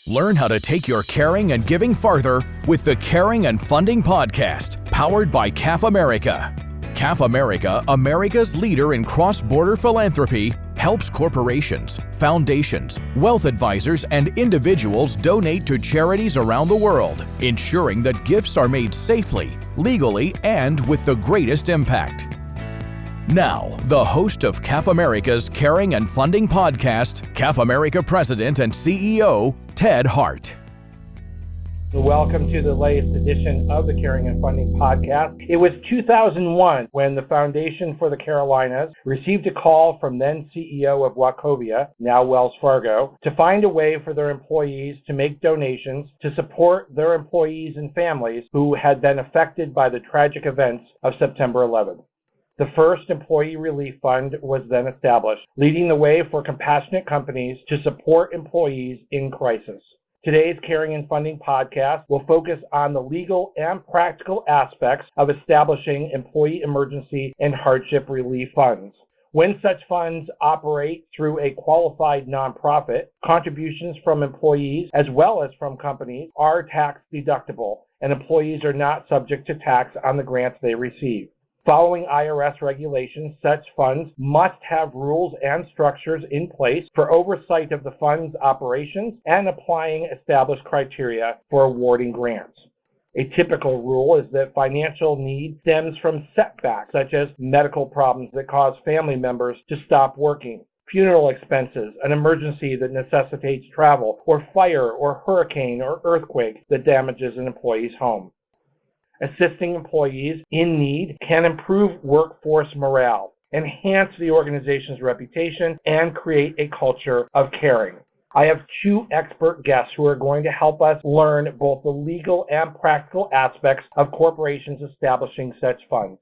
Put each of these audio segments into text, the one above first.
Learn how to take your caring and giving farther with the Caring and Funding Podcast, powered by CAF America. CAF America, America's leader in cross-border philanthropy, helps corporations, foundations, wealth advisors, and individuals donate to charities around the world, ensuring that gifts are made safely, legally, and with the greatest impact. Now, the host of CAF America's Caring and Funding Podcast, CAF America President and CEO, Ted Hart. Welcome to the latest edition of the Caring and Funding Podcast. It was 2001 when the Foundation for the Carolinas received a call from then CEO of Wachovia, now Wells Fargo, to find a way for their employees to make donations to support their employees and families who had been affected by the tragic events of September 11th. The first employee relief fund was then established, leading the way for compassionate companies to support employees in crisis. Today's Caring and Funding Podcast will focus on the legal and practical aspects of establishing employee emergency and hardship relief funds. When such funds operate through a qualified nonprofit, contributions from employees as well as from companies are tax deductible, and employees are not subject to tax on the grants they receive. Following IRS regulations, such funds must have rules and structures in place for oversight of the fund's operations and applying established criteria for awarding grants. A typical rule is that financial need stems from setbacks, such as medical problems that cause family members to stop working, funeral expenses, an emergency that necessitates travel, or fire or hurricane or earthquake that damages an employee's home. Assisting employees in need can improve workforce morale, enhance the organization's reputation, and create a culture of caring. I have two expert guests who are going to help us learn both the legal and practical aspects of corporations establishing such funds.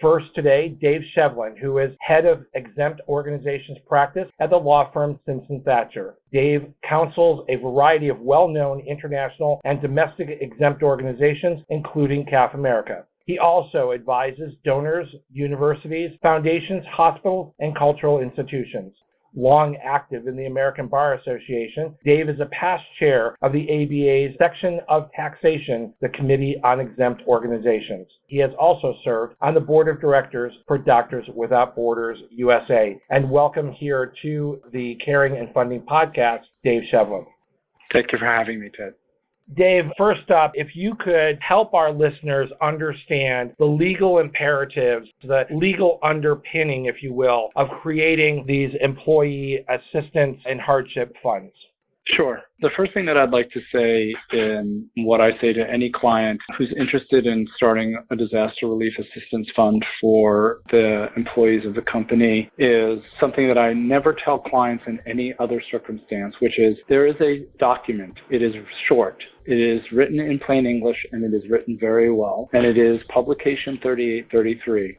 First today, Dave Shevlin, who is head of exempt organizations practice at the law firm Simpson Thacher. Dave counsels a variety of well-known international and domestic exempt organizations, including CAF America. He also advises donors, universities, foundations, hospitals, and cultural institutions. Long active in the American Bar Association, Dave is a past chair of the ABA's section of taxation, the Committee on Exempt Organizations. He has also served on the board of directors for Doctors Without Borders USA. And welcome here to the Caring and Funding Podcast, Dave Shevlin. Thank you for having me, Ted. Dave, first up, if you could help our listeners understand the legal imperatives, the legal underpinning, if you will, of creating these employee assistance and hardship funds. Sure. The first thing that I'd like to say in what I say to any client who's interested in starting a disaster relief assistance fund for the employees of the company is something that I never tell clients in any other circumstance, which is there is a document. It is short. It is written in plain English, and it is written very well, and it is Publication 3833.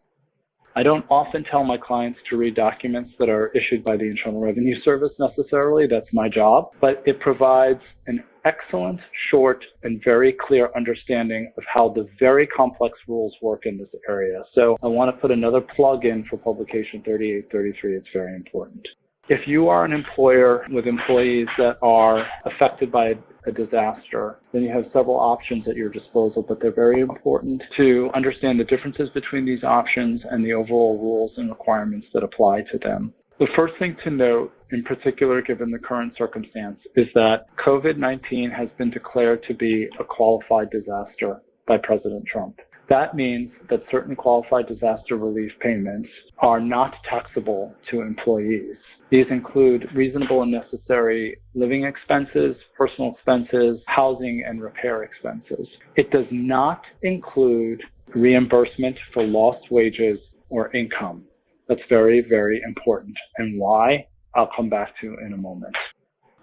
I don't often tell my clients to read documents that are issued by the Internal Revenue Service necessarily. That's my job. But it provides an excellent, short, and very clear understanding of how the very complex rules work in this area. So I want to put another plug in for Publication 3833. It's very important. If you are an employer with employees that are affected by a disaster, then you have several options at your disposal, but they're very important to understand the differences between these options and the overall rules and requirements that apply to them. The first thing to note, in particular given the current circumstance, is that COVID-19 has been declared to be a qualified disaster by President Trump. That means that certain qualified disaster relief payments are not taxable to employees. These include reasonable and necessary living expenses, personal expenses, housing, and repair expenses. It does not include reimbursement for lost wages or income. That's very, very important. And why? I'll come back to in a moment.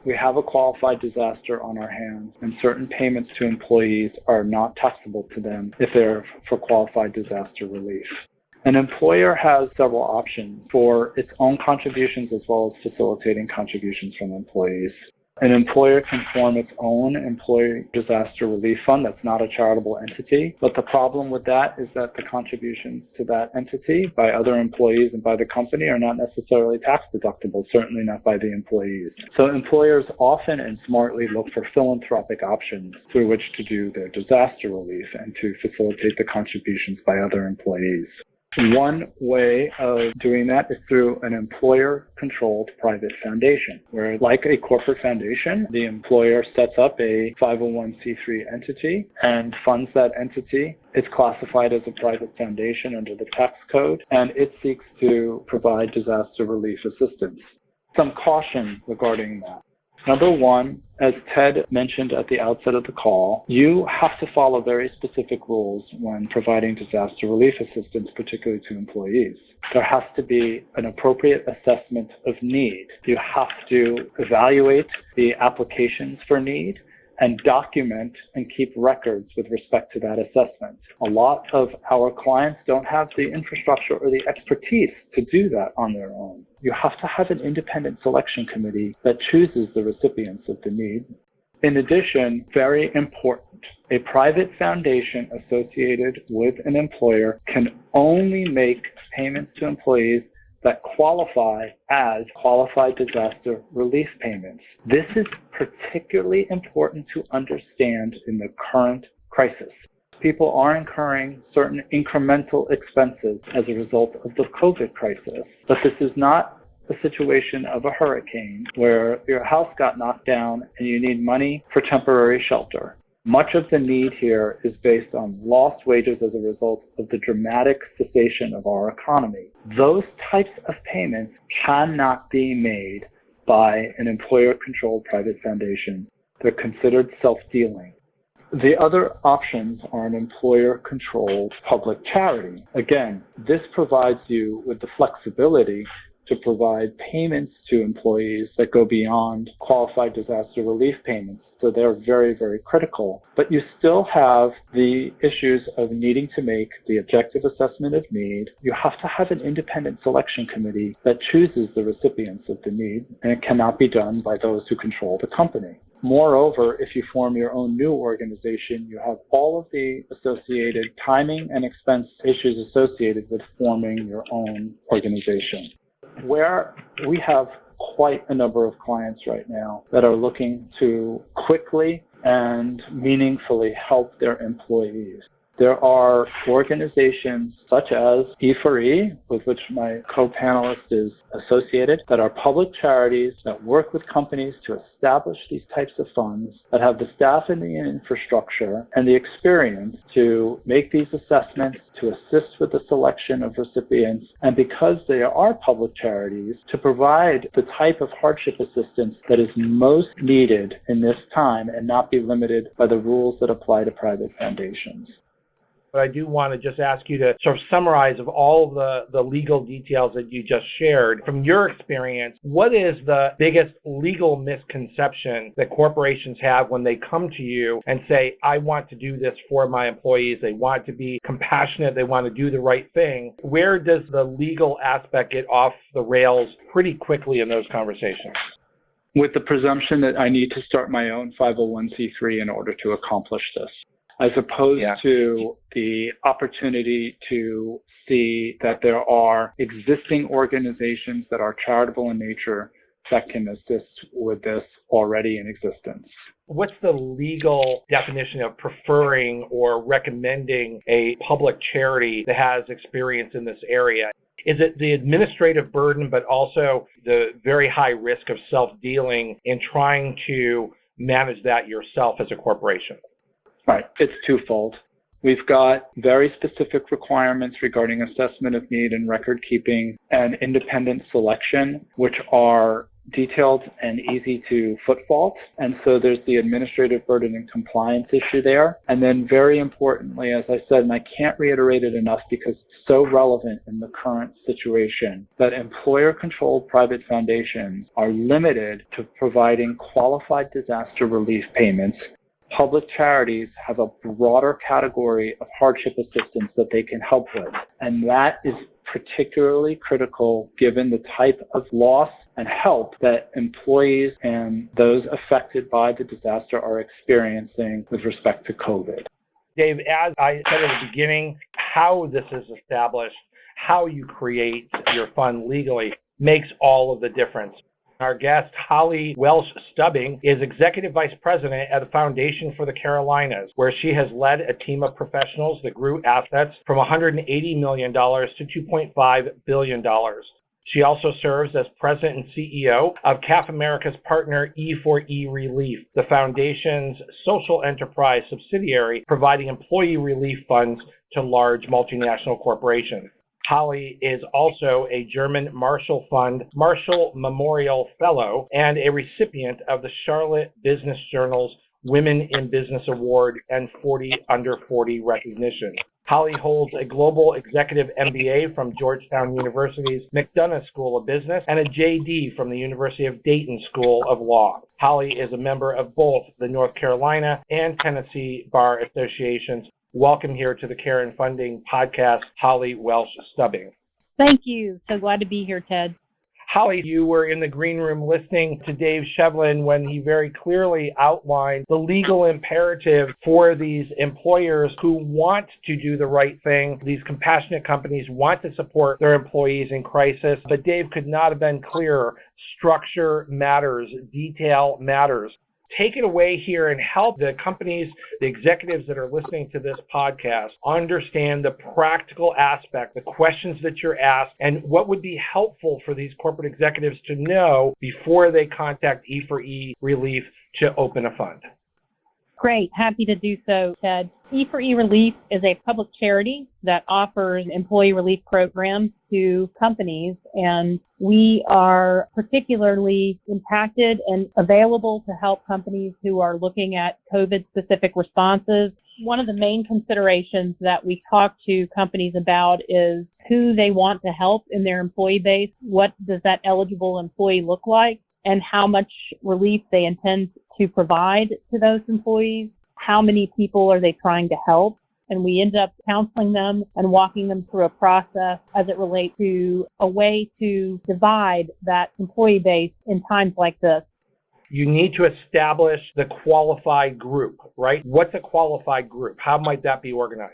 We have a qualified disaster on our hands, and certain payments to employees are not taxable to them if they're for qualified disaster relief. An employer has several options for its own contributions as well as facilitating contributions from employees. An employer can form its own employee disaster relief fund that's not a charitable entity. But the problem with that is that the contributions to that entity by other employees and by the company are not necessarily tax deductible, certainly not by the employees. So employers often and smartly look for philanthropic options through which to do their disaster relief and to facilitate the contributions by other employees. One way of doing that is through an employer-controlled private foundation, where, like a corporate foundation, the employer sets up a 501c3 entity and funds that entity. It's classified as a private foundation under the tax code, and it seeks to provide disaster relief assistance. Some caution regarding that. Number one, as Ted mentioned at the outset of the call, you have to follow very specific rules when providing disaster relief assistance, particularly to employees. There has to be an appropriate assessment of need. You have to evaluate the applications for need and document and keep records with respect to that assessment. A lot of our clients don't have the infrastructure or the expertise to do that on their own. You have to have an independent selection committee that chooses the recipients of the need. In addition, very important, a private foundation associated with an employer can only make payments to employees that qualify as qualified disaster relief payments. This is particularly important to understand in the current crisis. People are incurring certain incremental expenses as a result of the COVID crisis, but this is not a situation of a hurricane where your house got knocked down and you need money for temporary shelter. Much of the need here is based on lost wages as a result of the dramatic cessation of our economy. Those types of payments cannot be made by an employer-controlled private foundation. They're considered self-dealing. The other options are an employer-controlled public charity. Again, this provides you with the flexibility to provide payments to employees that go beyond qualified disaster relief payments. So they're very, very critical. But you still have the issues of needing to make the objective assessment of need. You have to have an independent selection committee that chooses the recipients of the need, and it cannot be done by those who control the company. Moreover, if you form your own new organization, you have all of the associated timing and expense issues associated with forming your own organization. Where we have quite a number of clients right now that are looking to quickly and meaningfully help their employees. There are organizations such as E4E, with which my co-panelist is associated, that are public charities that work with companies to establish these types of funds, that have the staff and the infrastructure and the experience to make these assessments, to assist with the selection of recipients, and because they are public charities, to provide the type of hardship assistance that is most needed in this time and not be limited by the rules that apply to private foundations. But I do want to just ask you to sort of summarize of all the legal details that you just shared. From your experience, what is the biggest legal misconception that corporations have when they come to you and say, I want to do this for my employees, they want to be compassionate, they want to do the right thing? Where does the legal aspect get off the rails pretty quickly in those conversations? With the presumption that I need to start my own 501c3 in order to accomplish this, as opposed to the opportunity to see that there are existing organizations that are charitable in nature that can assist with this already in existence. What's the legal definition of preferring or recommending a public charity that has experience in this area? Is it the administrative burden, but also the very high risk of self-dealing in trying to manage that yourself as a corporation? Right. It's twofold. We've got very specific requirements regarding assessment of need and record keeping and independent selection, which are detailed and easy to footfault. And so there's the administrative burden and compliance issue there. And then very importantly, as I said, and I can't reiterate it enough because it's so relevant in the current situation, that employer-controlled private foundations are limited to providing qualified disaster relief payments. Public charities have a broader category of hardship assistance that they can help with, and that is particularly critical given the type of loss and help that employees and those affected by the disaster are experiencing with respect to COVID. Dave, as I said at the beginning, how this is established, how you create your fund legally makes all of the difference. Our guest, Holly Welch Stubbing, is Executive Vice President at the Foundation for the Carolinas, where she has led a team of professionals that grew assets from $180 million to $2.5 billion. She also serves as President and CEO of CAF America's partner E4E Relief, the Foundation's social enterprise subsidiary providing employee relief funds to large multinational corporations. Holly is also a German Marshall Fund Marshall Memorial Fellow and a recipient of the Charlotte Business Journal's Women in Business Award and 40 Under 40 recognition. Holly holds a Global Executive MBA from Georgetown University's McDonough School of Business and a JD from the University of Dayton School of Law. Holly is a member of both the North Carolina and Tennessee Bar Associations. Welcome here to the Care and Funding podcast, Holly Welch Stubbing. Thank you. So glad to be here, Ted. Holly, you were in the green room listening to Dave Shevlin when he very clearly outlined the legal imperative for these employers who want to do the right thing. These compassionate companies want to support their employees in crisis, but Dave could not have been clearer. Structure matters, detail matters. Take it away here and help the companies, the executives that are listening to this podcast, understand the practical aspect, the questions that you're asked, and what would be helpful for these corporate executives to know before they contact E4E Relief to open a fund. Great. Happy to do so, Ted. E4E Relief is a public charity that offers employee relief programs to companies, and we are particularly impacted and available to help companies who are looking at COVID-specific responses. One of the main considerations that we talk to companies about is who they want to help in their employee base, what does that eligible employee look like, and how much relief they intend to provide to those employees, how many people are they trying to help, and we end up counseling them and walking them through a process as it relates to a way to divide that employee base in times like this. You need to establish the qualified group, right? What's a qualified group? How might that be organized?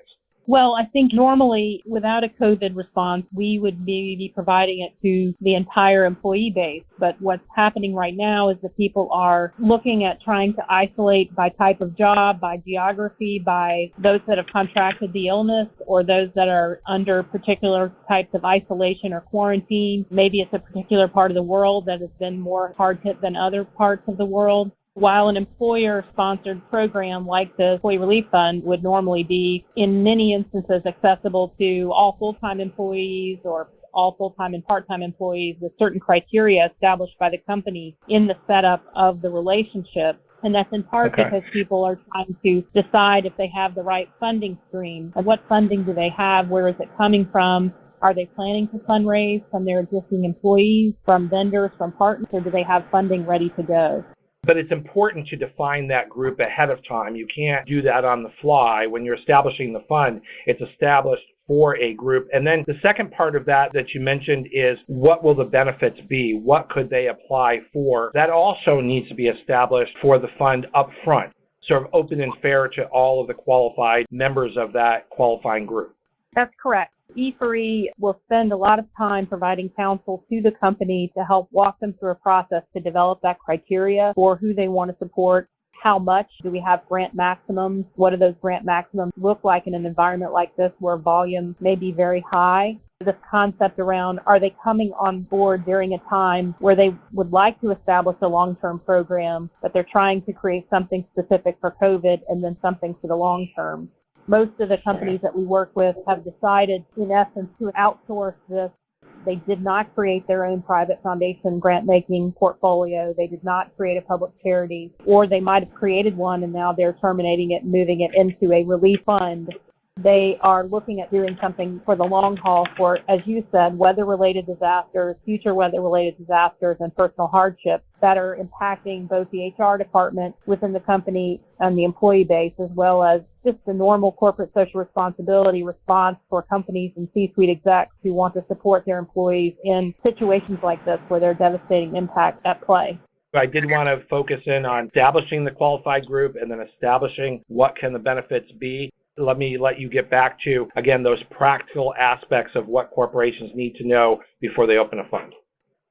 Well, I think normally without a COVID response, we would maybe be providing it to the entire employee base. But what's happening right now is that people are looking at trying to isolate by type of job, by geography, by those that have contracted the illness or those that are under particular types of isolation or quarantine. Maybe it's a particular part of the world that has been more hard hit than other parts of the world. While an employer-sponsored program like the Employee Relief Fund would normally be, in many instances, accessible to all full-time employees or all full-time and part-time employees with certain criteria established by the company in the setup of the relationship. And that's in part because people are trying to decide if they have the right funding stream. And what funding do they have? Where is it coming from? Are they planning to fundraise from their existing employees, from vendors, from partners, or do they have funding ready to go? But it's important to define that group ahead of time. You can't do that on the fly. When you're establishing the fund, it's established for a group. And then the second part of that you mentioned is what will the benefits be? What could they apply for? That also needs to be established for the fund up front, sort of open and fair to all of the qualified members of that qualifying group. That's correct. E4E will spend a lot of time providing counsel to the company to help walk them through a process to develop that criteria for who they want to support. How much do we have grant maximums? What do those grant maximums look like in an environment like this where volume may be very high? This concept around, are they coming on board during a time where they would like to establish a long-term program, but they're trying to create something specific for COVID and then something for the long term? Most of the companies that we work with have decided, in essence, to outsource this. They did not create their own private foundation grant-making portfolio. They did not create a public charity, or they might have created one and now they're terminating it and moving it into a relief fund. They are looking at doing something for the long haul for, as you said, weather-related disasters, future weather-related disasters, and personal hardships that are impacting both the HR department within the company and the employee base, as well as just the normal corporate social responsibility response for companies and C-suite execs who want to support their employees in situations like this where there are devastating impacts at play. I did want to focus in on establishing the qualified group and then establishing what can the benefits be. Let me let you get back to, again, those practical aspects of what corporations need to know before they open a fund.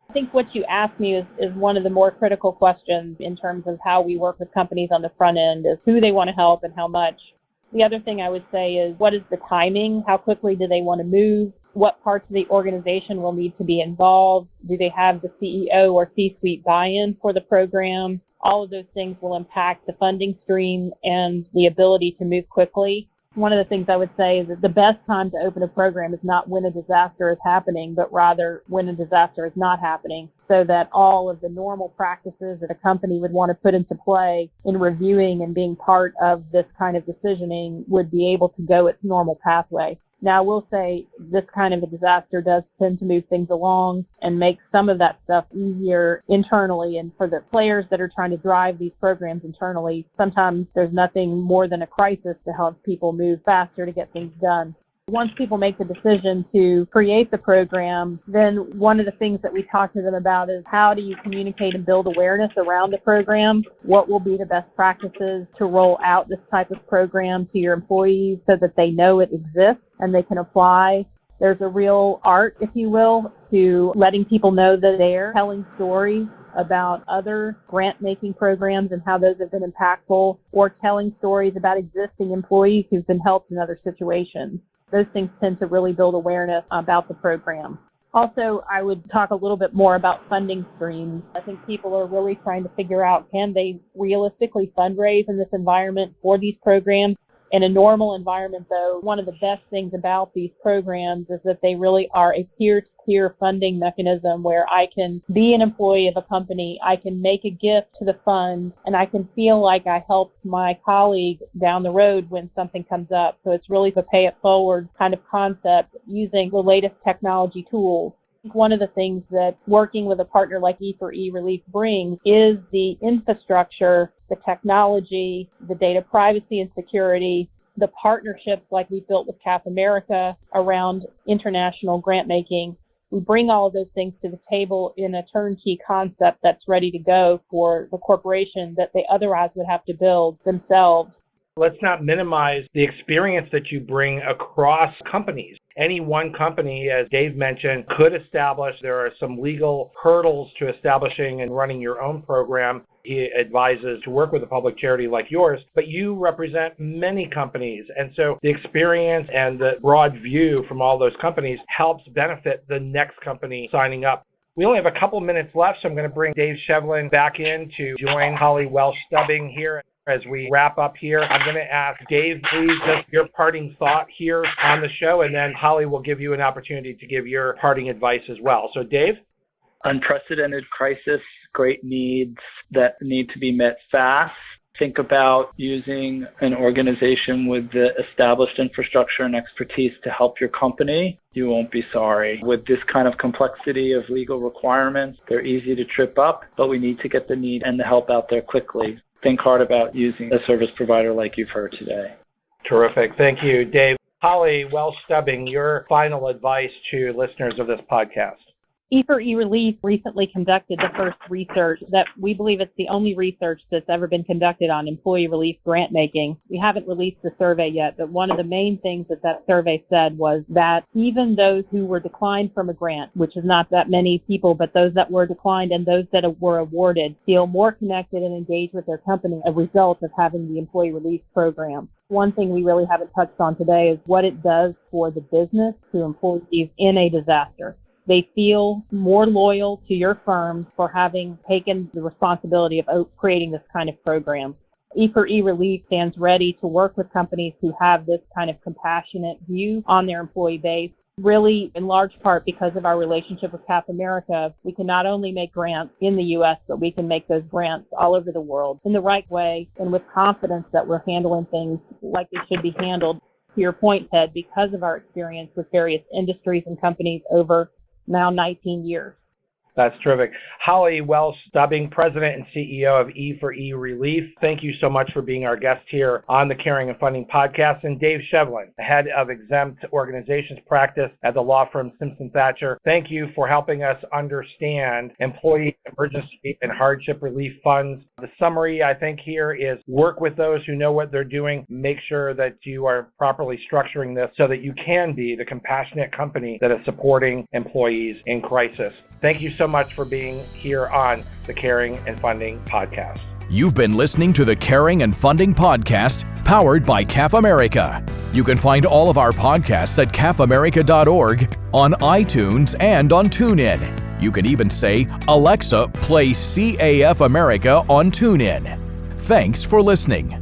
I think what you asked me is one of the more critical questions in terms of how we work with companies on the front end, is who they want to help and how much. The other thing I would say is, what is the timing? How quickly do they want to move? What parts of the organization will need to be involved? Do they have the CEO or C-suite buy-in for the program? All of those things will impact the funding stream and the ability to move quickly. One of the things I would say is that the best time to open a program is not when a disaster is happening, but rather when a disaster is not happening, so that all of the normal practices that a company would want to put into play in reviewing and being part of this kind of decisioning would be able to go its normal pathway. Now, I will say this kind of a disaster does tend to move things along and make some of that stuff easier internally. And for the players that are trying to drive these programs internally, sometimes there's nothing more than a crisis to help people move faster to get things done. Once people make the decision to create the program, then one of the things that we talk to them about is, how do you communicate and build awareness around the program? What will be the best practices to roll out this type of program to your employees so that they know it exists and they can apply? There's a real art, if you will, to letting people know that they're telling stories about other grant-making programs and how those have been impactful, or telling stories about existing employees who've been helped in other situations. Those things tend to really build awareness about the program. Also, I would talk a little bit more about funding streams. I think people are really trying to figure out, can they realistically fundraise in this environment for these programs? In a normal environment, though, one of the best things about these programs is that they really are a peer-to-peer funding mechanism where I can be an employee of a company, I can make a gift to the fund, and I can feel like I helped my colleague down the road when something comes up. So it's really the pay-it-forward kind of concept using the latest technology tools. One of the things that working with a partner like E4E Relief brings is the infrastructure, the technology, the data privacy and security, the partnerships like we built with CAF America around international grant making. We bring all of those things to the table in a turnkey concept that's ready to go for the corporation that they otherwise would have to build themselves. Let's not minimize the experience that you bring across companies. Any one company, as Dave mentioned, could establish. There are some legal hurdles to establishing and running your own program. He advises to work with a public charity like yours, but you represent many companies. And so the experience and the broad view from all those companies helps benefit the next company signing up. We only have a couple minutes left, so I'm going to bring Dave Shevlin back in to join Holly Welch Stubbing here. As we wrap up here, I'm going to ask Dave, please, just your parting thought here on the show, and then Holly will give you an opportunity to give your parting advice as well. So, Dave? Unprecedented crisis, great needs that need to be met fast. Think about using an organization with the established infrastructure and expertise to help your company. You won't be sorry. With this kind of complexity of legal requirements, they're easy to trip up, but we need to get the need and the help out there quickly. Think hard about using a service provider like you've heard today. Terrific. Thank you, Dave. Holly Welch Stubbing, your final advice to listeners of this podcast. E4E Relief recently conducted the first research that we believe it's the only research that's ever been conducted on employee relief grant making. We haven't released the survey yet, but one of the main things that survey said was that even those who were declined from a grant, which is not that many people, but those that were declined and those that were awarded, feel more connected and engaged with their company as a result of having the employee relief program. One thing we really haven't touched on today is what it does for the business to employees in a disaster. They feel more loyal to your firm for having taken the responsibility of creating this kind of program. E4E Relief stands ready to work with companies who have this kind of compassionate view on their employee base. Really, in large part because of our relationship with CAF America, we can not only make grants in the U.S., but we can make those grants all over the world in the right way and with confidence that we're handling things like they should be handled. to your point, Ted, because of our experience with various industries and companies over now 19 years. That's terrific. Holly Welch Stubbing, President and CEO of E4E Relief. Thank you so much for being our guest here on the Caring and Funding Podcast. And Dave Shevlin, Head of Exempt Organizations Practice at the law firm Simpson Thacher. Thank you for helping us understand employee emergency and hardship relief funds. The summary, I think, here is work with those who know what they're doing. Make sure that you are properly structuring this so that you can be the compassionate company that is supporting employees in crisis. Thank you so much for being here on the Caring and Funding Podcast. You've been listening to the Caring and Funding Podcast, powered by CAF America. You can find all of our podcasts at cafamerica.org, on iTunes, and on TuneIn. You can even say, Alexa, play CAF America on TuneIn. Thanks for listening.